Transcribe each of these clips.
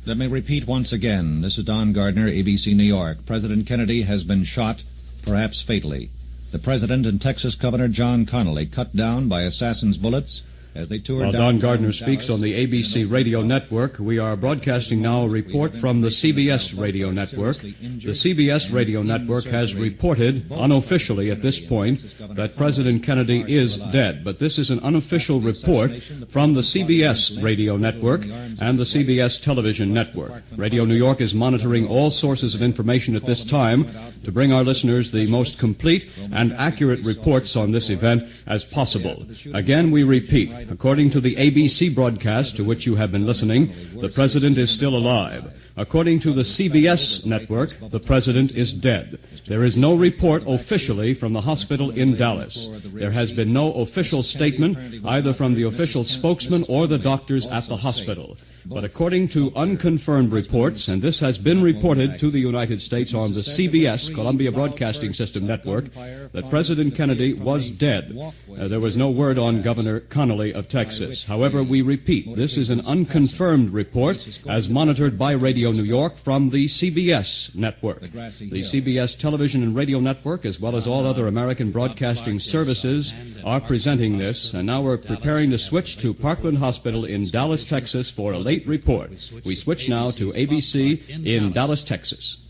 Let me repeat once again. This is Don Gardner, ABC New York. President Kennedy has been shot, perhaps fatally. The President and Texas Governor John Connally cut down by assassins' bullets as they toured While Don Gardner speaks on the ABC radio network, we are broadcasting now a report from the CBS radio network. The CBS radio network has reported, unofficially at this point, that President Kennedy is dead. But this is an unofficial report from the CBS radio network and the CBS television network. Radio New York is monitoring all sources of information at this time to bring our listeners the most complete and accurate reports on this event as possible. Again, we repeat, according to the ABC broadcast to which you have been listening, the President is still alive. According to the CBS network, the President is dead. There is no report officially from the hospital in Dallas. There has been no official statement either from the official spokesman or the doctors at the hospital. But according to unconfirmed reports, and this has been reported to the United States on the CBS, Columbia Broadcasting System network, that President Kennedy was dead. There was no word on Governor Connally of Texas. However, we repeat, this is an unconfirmed report as monitored by Radio New York from the CBS network. The CBS television and radio network, as well as all other American broadcasting services, are presenting this, and now we're preparing to switch to Parkland Hospital in Dallas, Texas for a late report. We switch now to ABC in Dallas, Texas.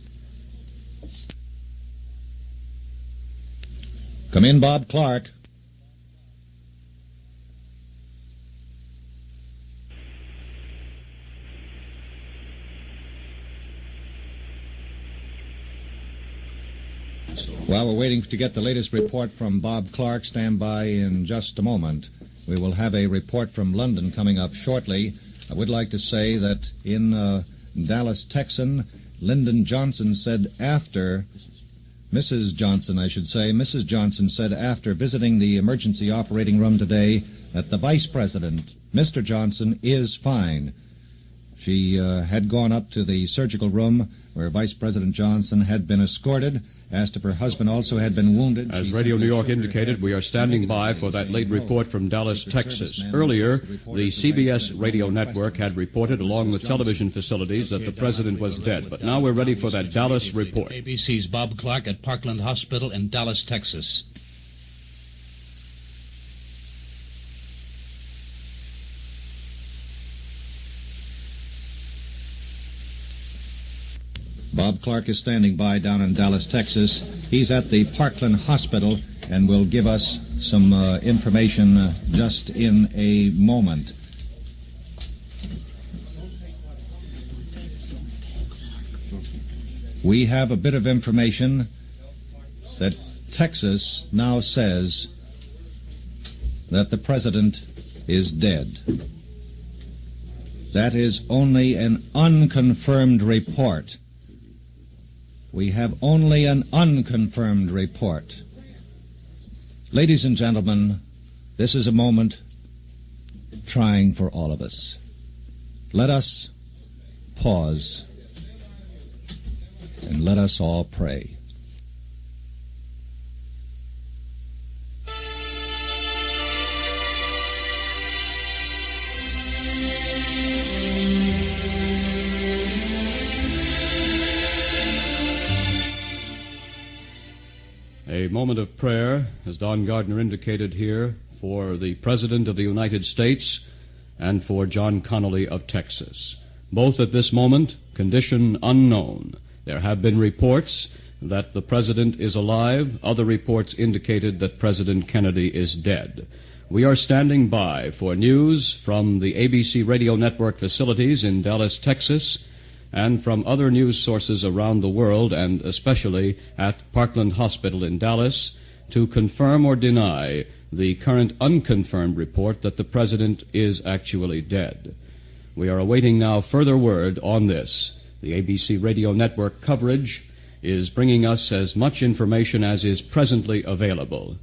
Come in, Bob Clark. While we're waiting to get the latest report from Bob Clark, stand by in just a moment. We will have a report from London coming up shortly. I would like to say that in Dallas, Texan, Lyndon Johnson said after, Mrs. Johnson said after visiting the emergency operating room today that the Vice President, Mr. Johnson, is fine. She had gone up to the surgical room where Vice President Johnson had been escorted, asked if her husband also had been wounded. As Radio New York indicated, we are standing by for that late report from Dallas, Texas. Earlier, the CBS radio network had reported, along with television facilities, that the President was dead. But now we're ready for that Dallas report. ABC's Bob Clark at Parkland Hospital in Dallas, Texas. Bob Clark is standing by down in Dallas, Texas. He's at the Parkland Hospital and will give us some information just in a moment. We have a bit of information that Texas now says that the President is dead. That is only an unconfirmed report. We have only an unconfirmed report. Ladies and gentlemen, this is a moment trying for all of us. Let us pause and let us all pray. A moment of prayer, as Don Gardner indicated here, for the President of the United States and for John Connally of Texas. Both at this moment, condition unknown. There have been reports that the President is alive. Other reports indicated that President Kennedy is dead. We are standing by for news from the ABC radio network facilities in Dallas, Texas, and from other news sources around the world, and especially at Parkland Hospital in Dallas, to confirm or deny the current unconfirmed report that the President is actually dead. We are awaiting now further word on this. The ABC radio network coverage is bringing us as much information as is presently available.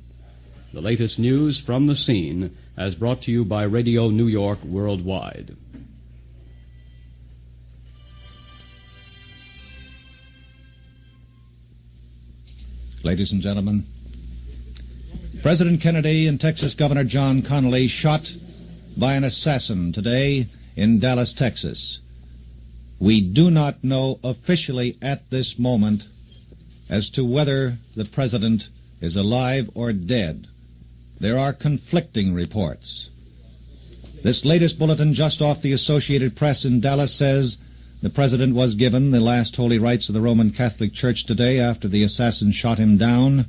The latest news from the scene as brought to you by Radio New York Worldwide. Ladies and gentlemen, President Kennedy and Texas Governor John Connally shot by an assassin today in Dallas, Texas. We do not know officially at this moment as to whether the president is alive or dead. There are conflicting reports. This latest bulletin just off the Associated Press in Dallas says the president was given the last holy rites of the Roman Catholic Church today after the assassin shot him down.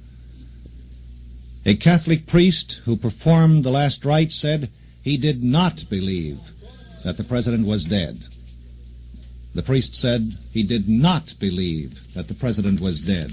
A Catholic priest who performed the last rites said he did not believe that the president was dead. The priest said he did not believe that the president was dead.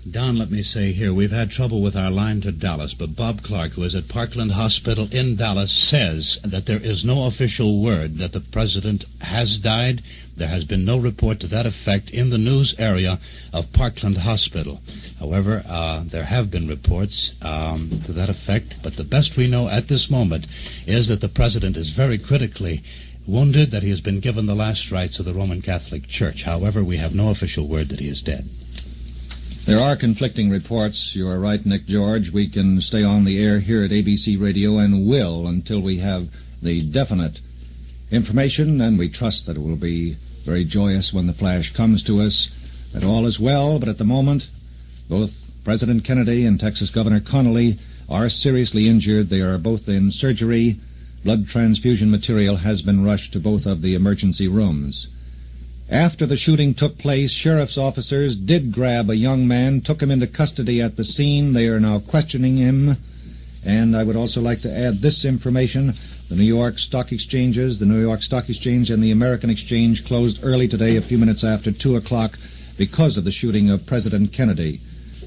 Don, let me say here, we've had trouble with our line to Dallas, but Bob Clark, who is at Parkland Hospital in Dallas, says that there is no official word that the president has died. There has been no report to that effect in the news area of Parkland Hospital. However, there have been reports to that effect, but the best we know at this moment is that the president is very critically wounded, that he has been given the last rites of the Roman Catholic Church. However, we have no official word that he is dead. There are conflicting reports. You are right, Nick George. We can stay on the air here at ABC Radio and will until we have the definite information, and we trust that it will be very joyous when the flash comes to us, that all is well. But at the moment, both President Kennedy and Texas Governor Connally are seriously injured. They are both in surgery. Blood transfusion material has been rushed to both of the emergency rooms. After the shooting took place, sheriff's officers did grab a young man, took him into custody at the scene. They are now questioning him. And I would also like to add this information. The New York Stock Exchanges, the New York Stock Exchange and the American Exchange closed early today, a few minutes after 2 o'clock, because of the shooting of President Kennedy.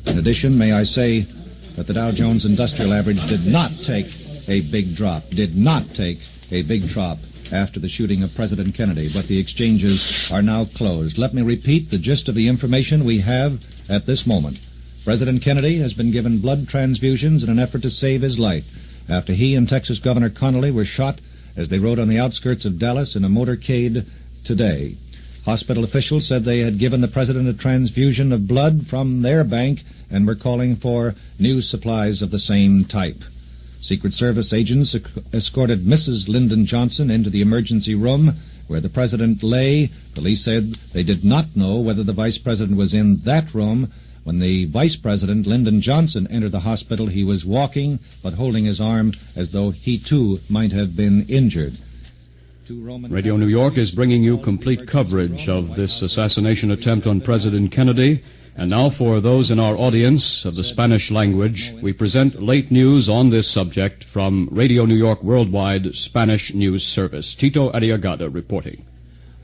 In addition, may I say that the Dow Jones Industrial Average did not take a big drop, after the shooting of President Kennedy, but the exchanges are now closed. Let me repeat the gist of the information we have at this moment. President Kennedy has been given blood transfusions in an effort to save his life after he and Texas Governor Connally were shot as they rode on the outskirts of Dallas in a motorcade today. Hospital officials said they had given the president a transfusion of blood from their bank and were calling for new supplies of the same type. Secret Service agents escorted Mrs. Lyndon Johnson into the emergency room where the president lay. Police said they did not know whether the vice president was in that room. When the vice president, Lyndon Johnson, entered the hospital, he was walking but holding his arm as though he too might have been injured. Radio New York is bringing you complete coverage of this assassination attempt on President Kennedy. And now for those in our audience of the Spanish language, we present late news on this subject from Radio New York Worldwide Spanish News Service. Tito Arriagada reporting.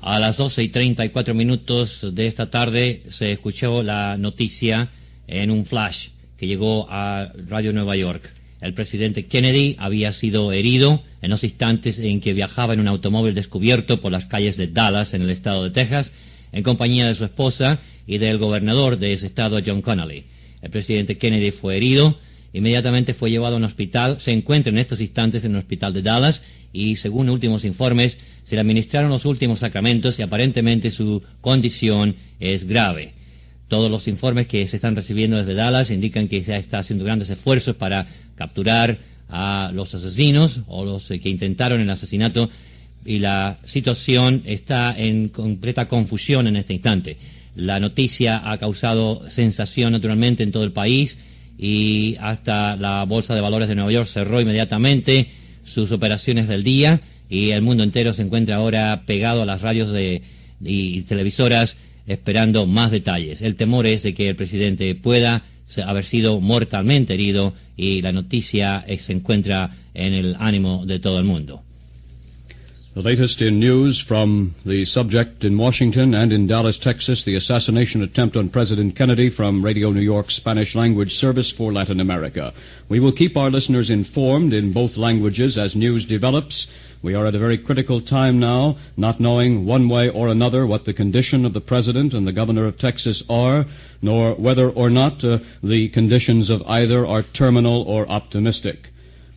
A las 12:34 de esta tarde se escuchó la noticia en un flash que llegó a Radio Nueva York. El presidente Kennedy había sido herido en los instantes en que viajaba en un automóvil descubierto por las calles de Dallas, en el estado de Texas, en compañía de su esposa y del gobernador de ese estado, John Connally. El presidente Kennedy fue herido, inmediatamente fue llevado a un hospital, se encuentra en estos instantes en un hospital de Dallas y, según últimos informes, se le administraron los últimos sacramentos y aparentemente su condición es grave. Todos los informes que se están recibiendo desde Dallas indican que se está haciendo grandes esfuerzos para capturar a los asesinos o los que intentaron el asesinato, y la situación está en completa confusión en este instante. La noticia ha causado sensación naturalmente en todo el país y hasta la Bolsa de Valores de Nueva York cerró inmediatamente sus operaciones del día y el mundo entero se encuentra ahora pegado a las radios y televisoras esperando más detalles. El temor es de que el presidente pueda haber sido mortalmente herido y la noticia se encuentra en el ánimo de todo el mundo. The latest in news from the subject in Washington and in Dallas, Texas, the assassination attempt on President Kennedy, from Radio New York Spanish Language Service for Latin America. We will keep our listeners informed in both languages as news develops. We are at a very critical time now, not knowing one way or another what the condition of the President and the Governor of Texas are, nor whether or not the conditions of either are terminal or optimistic.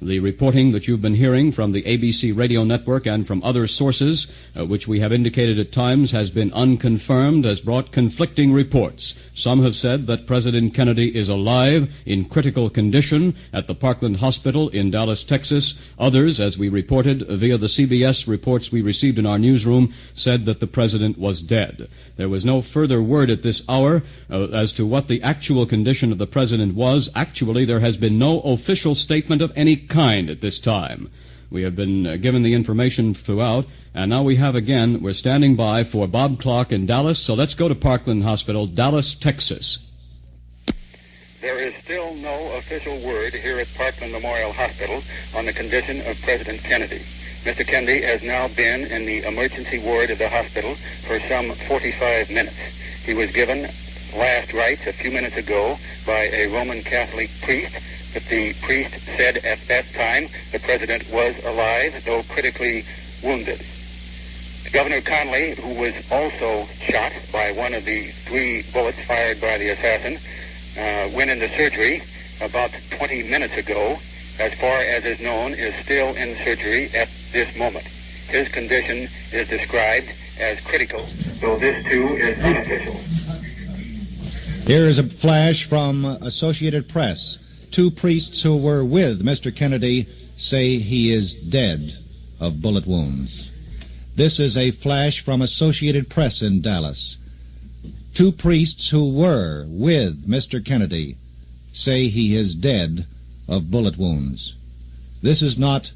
The reporting that you've been hearing from the ABC radio network and from other sources, which we have indicated at times has been unconfirmed, has brought conflicting reports. Some have said that President Kennedy is alive, in critical condition, at the Parkland Hospital in Dallas, Texas. Others, as we reported via the CBS reports we received in our newsroom, said that the president was dead. There was no further word at this hour as to what the actual condition of the president was. Actually, there has been no official statement of any kind at this time. We have been given the information throughout, and now we're standing by for Bob Clark in Dallas, so let's go to Parkland Hospital, Dallas, Texas. There is still no official word here at Parkland Memorial Hospital on the condition of President Kennedy. Mr. Kennedy has now been in the emergency ward of the hospital for some 45 minutes. He was given last rites a few minutes ago by a Roman Catholic priest, but the priest said at that time the president was alive, though critically wounded. Governor Connolly, who was also shot by one of the 3 bullets fired by the assassin, went into surgery about 20 minutes ago. As far as is known, is still in surgery at this moment. His condition is described as critical, though this too is unofficial. Here is a flash from Associated Press. 2 priests who were with Mr. Kennedy say he is dead of bullet wounds. This is a flash from Associated Press in Dallas. 2 priests who were with Mr. Kennedy say he is dead of bullet wounds. This is not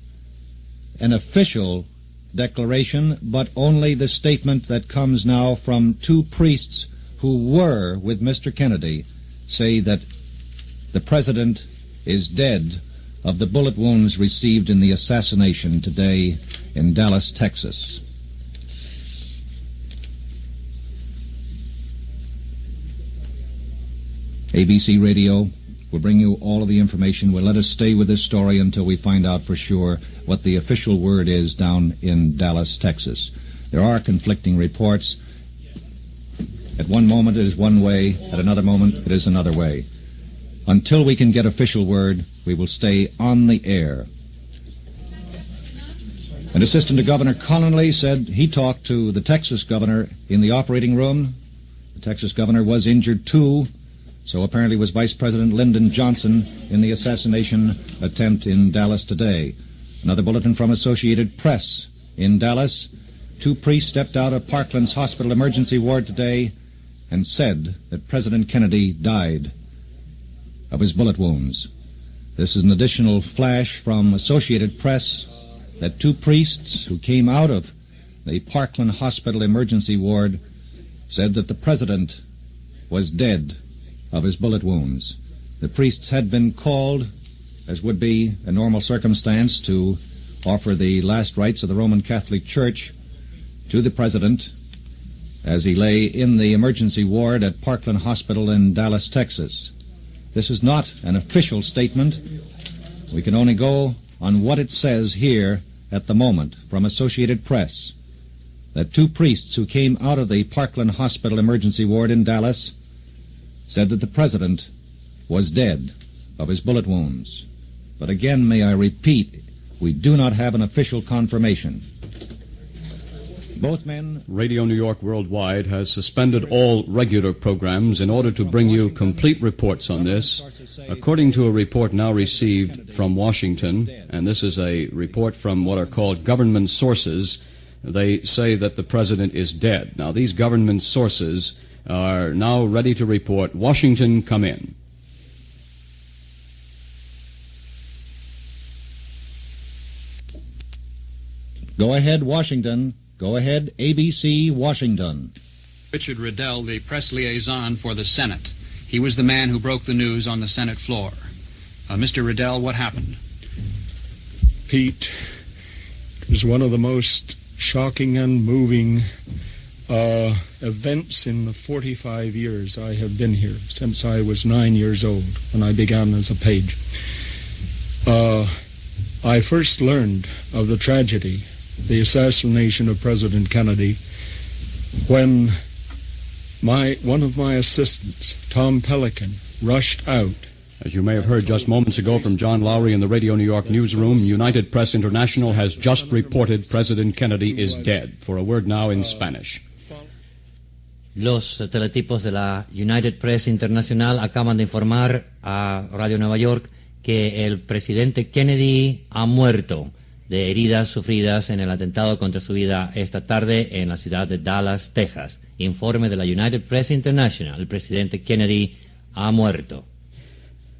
an official declaration, but only the statement that comes now from 2 priests who were with Mr. Kennedy say that the president is dead of the bullet wounds received in the assassination today in Dallas, Texas. ABC Radio will bring you all of the information. Will let us stay with this story until we find out for sure what the official word is down in Dallas, Texas. There are conflicting reports. At one moment it is one way, at another moment it is another way. Until we can get official word, we will stay on the air. An assistant to Governor Connolly said he talked to the Texas governor in the operating room. The Texas governor was injured too, so apparently was Vice President Lyndon Johnson in the assassination attempt in Dallas today. Another bulletin from Associated Press in Dallas. 2 priests stepped out of Parkland's hospital emergency ward today and said that President Kennedy died of his bullet wounds. This is an additional flash from Associated Press that 2 priests who came out of the Parkland Hospital emergency ward said that the president was dead of his bullet wounds. The priests had been called, as would be a normal circumstance, to offer the last rites of the Roman Catholic Church to the president as he lay in the emergency ward at Parkland Hospital in Dallas, Texas. This is not an official statement. We can only go on what it says here at the moment from Associated Press, that 2 priests who came out of the Parkland Hospital emergency ward in Dallas said that the president was dead of his bullet wounds. But again, may I repeat, we do not have an official confirmation. Both men... Radio New York Worldwide has suspended all regular programs in order to bring you complete reports on this. According to a report now received from Washington, and this is a report from what are called government sources, they say that the president is dead. Now, these government sources are now ready to report. Washington, come in. Go ahead, Washington. Go ahead, ABC, Washington. Richard Riddell, the press liaison for the Senate. He was the man who broke the news on the Senate floor. Mr. Riddell, what happened? Pete, it was one of the most shocking and moving events in the 45 years I have been here, since I was 9 years old when I began as a page. I first learned of the tragedy, the assassination of President Kennedy, when one of my assistants, Tom Pelican, rushed out As you may have heard just moments ago from John Lowry in the Radio New York newsroom, United Press International has just reported President Kennedy is dead. For a word now in Spanish. Los teletipos de la United Press International acaban de informar a Radio Nueva York que el presidente Kennedy ha muerto de heridas sufridas en el atentado contra su vida esta tarde en la ciudad de Dallas, Texas. Informe de la United Press International. El presidente Kennedy ha muerto.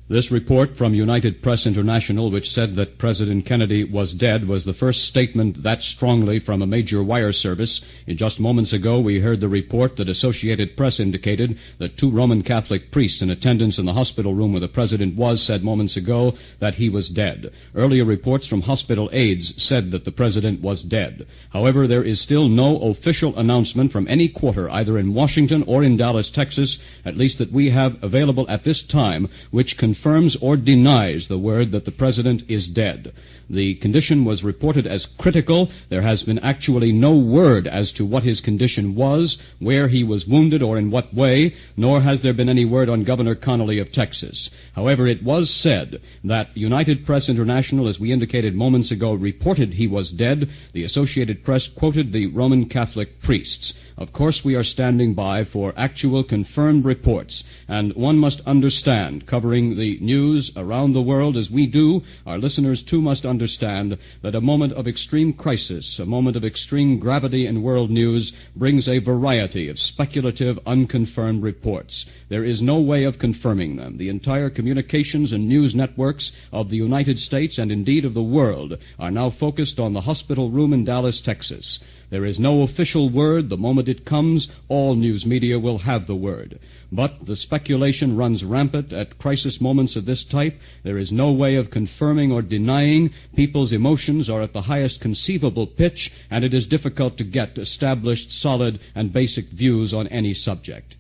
This report from United Press International, which said that President Kennedy was dead, was the first statement that strongly from a major wire service. Just moments ago, we heard the report that Associated Press indicated that 2 Roman Catholic priests in attendance in the hospital room where the president was said moments ago that he was dead. Earlier reports from hospital aides said that the president was dead. However, there is still no official announcement from any quarter, either in Washington or in Dallas, Texas, at least that we have available at this time, which confirms or denies the word that the president is dead. The condition was reported as critical. There has been actually no word as to what his condition was, where he was wounded or in what way, nor has there been any word on Governor Connolly of Texas. However, it was said that United Press International, as we indicated moments ago, reported he was dead. The Associated Press quoted the Roman Catholic priests. Of course, we are standing by for actual confirmed reports, and one must understand, covering the news around the world as we do, our listeners too must understand that a moment of extreme crisis, a moment of extreme gravity in world news brings a variety of speculative, unconfirmed reports. There is no way of confirming them. The entire communications and news networks of the United States and indeed of the world are now focused on the hospital room in Dallas, Texas. There is no official word. The moment it comes, all news media will have the word. But the speculation runs rampant at crisis moments of this type. There is no way of confirming or denying. People's emotions are at the highest conceivable pitch, and it is difficult to get established, solid, and basic views on any subject.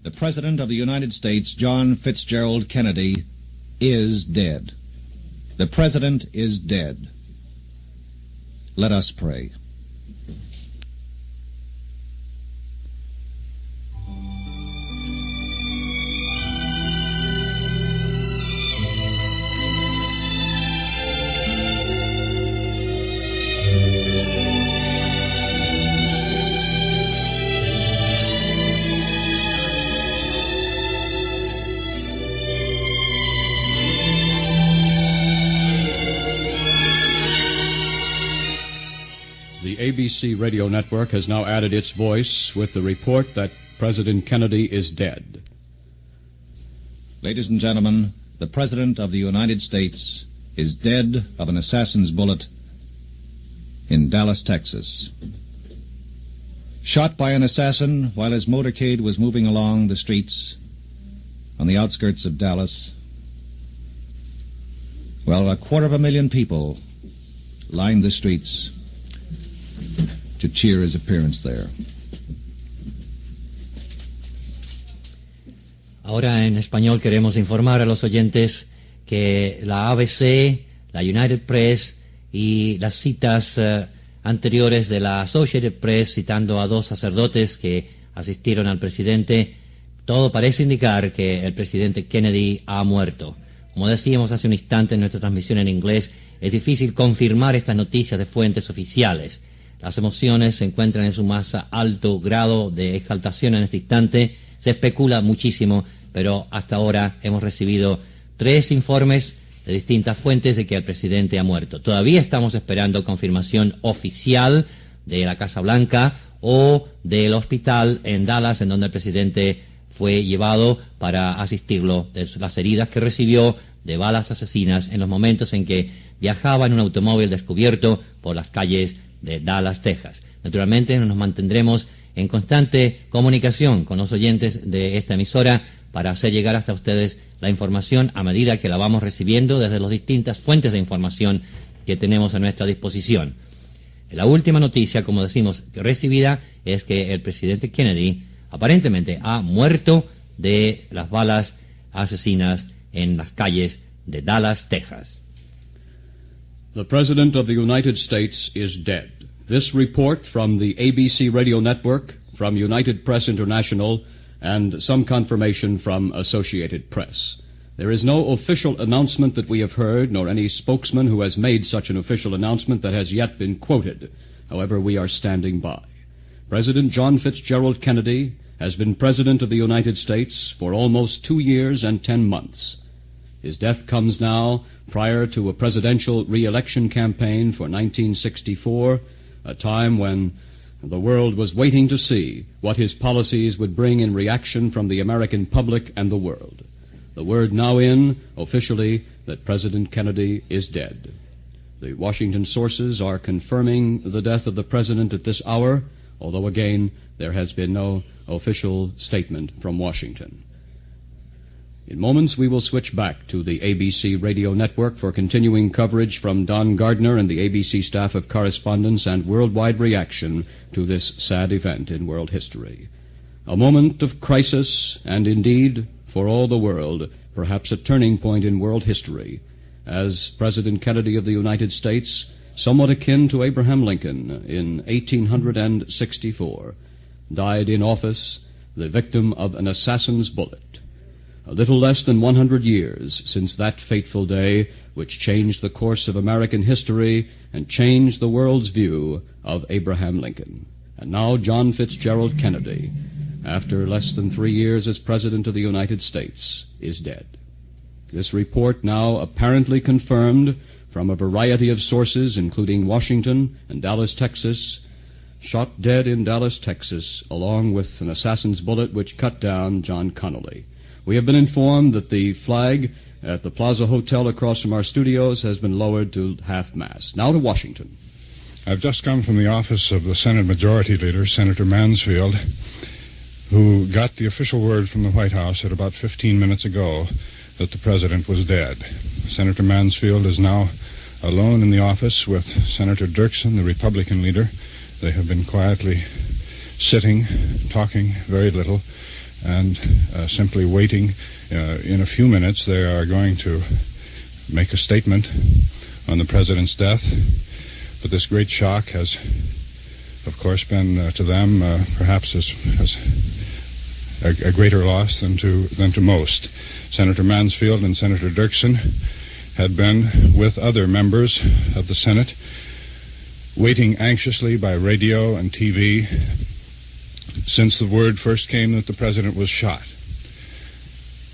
The President of the United States, John Fitzgerald Kennedy, is dead. The President is dead. Let us pray. The ABC radio network has now added its voice with the report that President Kennedy is dead. Ladies and gentlemen, the President of the United States is dead of an assassin's bullet in Dallas, Texas. Shot by an assassin while his motorcade was moving along the streets on the outskirts of Dallas. Well, 250,000 people lined the streets to cheer his appearance there. Ahora en español queremos informar a los oyentes que la ABC, la United Press y las citas anteriores de la Associated Press citando a 2 sacerdotes que asistieron al presidente, todo parece indicar que el presidente Kennedy ha muerto. Como decíamos hace un instante en nuestra transmisión en inglés, es difícil confirmar estas noticias de fuentes oficiales. Las emociones se encuentran en su más alto grado de exaltación en este instante. Se especula muchísimo, pero hasta ahora hemos recibido 3 informes de distintas fuentes de que el presidente ha muerto. Todavía estamos esperando confirmación oficial de la Casa Blanca o del hospital en Dallas, en donde el presidente fue llevado para asistirlo de las heridas que recibió de balas asesinas en los momentos en que viajaba en un automóvil descubierto por las calles de Dallas, Texas. Naturalmente nos mantendremos en constante comunicación con los oyentes de esta emisora para hacer llegar hasta ustedes la información a medida que la vamos recibiendo desde las distintas fuentes de información que tenemos a nuestra disposición. La última noticia, como decimos, recibida es que el presidente Kennedy aparentemente ha muerto de las balas asesinas en las calles de Dallas, Texas. The President of the United States is dead. This report from the ABC radio network, from United Press International, and some confirmation from Associated Press. There is no official announcement that we have heard, nor any spokesman who has made such an official announcement that has yet been quoted. However, we are standing by. President John Fitzgerald Kennedy has been President of the United States for almost 2 years and 10 months. His death comes now prior to a presidential re-election campaign for 1964, a time when the world was waiting to see what his policies would bring in reaction from the American public and the world. The word now in, officially, that President Kennedy is dead. The Washington sources are confirming the death of the President at this hour, although again, there has been no official statement from Washington. In moments, we will switch back to the ABC radio network for continuing coverage from Don Gardner and the ABC staff of correspondence and worldwide reaction to this sad event in world history. A moment of crisis, and indeed, for all the world, perhaps a turning point in world history, as President Kennedy of the United States, somewhat akin to Abraham Lincoln in 1864, died in office, the victim of an assassin's bullet. A little less than 100 years since that fateful day which changed the course of American history and changed the world's view of Abraham Lincoln. And now John Fitzgerald Kennedy, after less than 3 years as President of the United States, is dead. This report, now apparently confirmed from a variety of sources, including Washington and Dallas, Texas, shot dead in Dallas, Texas, along with an assassin's bullet which cut down John Connolly. We have been informed that the flag at the Plaza Hotel across from our studios has been lowered to half-mast. Now to Washington. I've just come from the office of the Senate Majority Leader, Senator Mansfield, who got the official word from the White House at about 15 minutes ago that the President was dead. Senator Mansfield is now alone in the office with Senator Dirksen, the Republican leader. They have been quietly sitting, talking very little, and simply waiting. In a few minutes, they are going to make a statement on the President's death. But this great shock has, of course, been to them perhaps as a greater loss than to most. Senator Mansfield and Senator Dirksen had been with other members of the Senate, waiting anxiously by radio and TV since the word first came that the President was shot.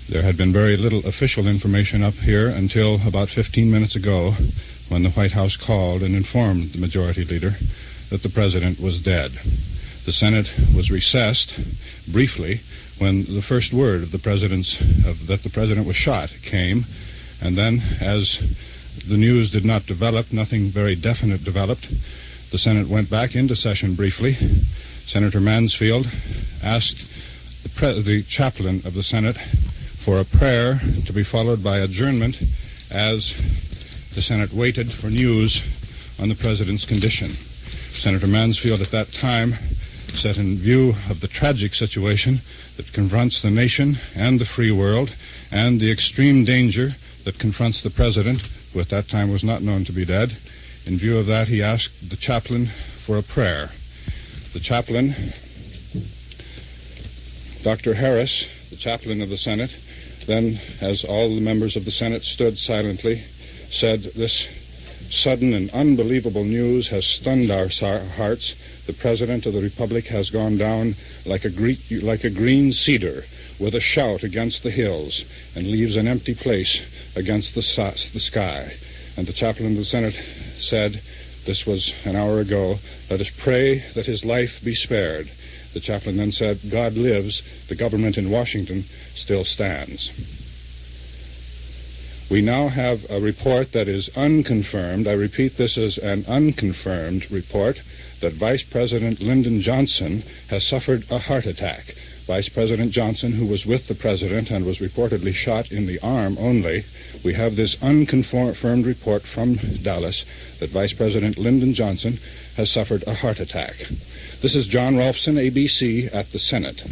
There had been very little official information up here until about 15 minutes ago, when the White House called and informed the Majority Leader that the President was dead. The Senate was recessed briefly when the first word of that the President was shot came, and then as the news did not develop, nothing very definite developed, the Senate went back into session briefly. Senator Mansfield asked the chaplain of the Senate for a prayer to be followed by adjournment as the Senate waited for news on the President's condition. Senator Mansfield at that time said, in view of the tragic situation that confronts the nation and the free world and the extreme danger that confronts the President, who at that time was not known to be dead, in view of that, he asked the chaplain for a prayer. The chaplain, Dr. Harris, the chaplain of the Senate, then, as all the members of the Senate stood silently, said, "This sudden and unbelievable news has stunned our hearts. The President of the Republic has gone down like a green cedar with a shout against the hills and leaves an empty place against the sky." And the chaplain of the Senate said, this was an hour ago, "Let us pray that his life be spared." The chaplain then said, "God lives, the government in Washington still stands." We now have a report that is unconfirmed. I repeat, this is an unconfirmed report that Vice President Lyndon Johnson has suffered a heart attack. Vice President Johnson, who was with the President and was reportedly shot in the arm only, we have this unconfirmed report from Dallas that Vice President Lyndon Johnson has suffered a heart attack. This is John Rolfson, ABC, at the Senate.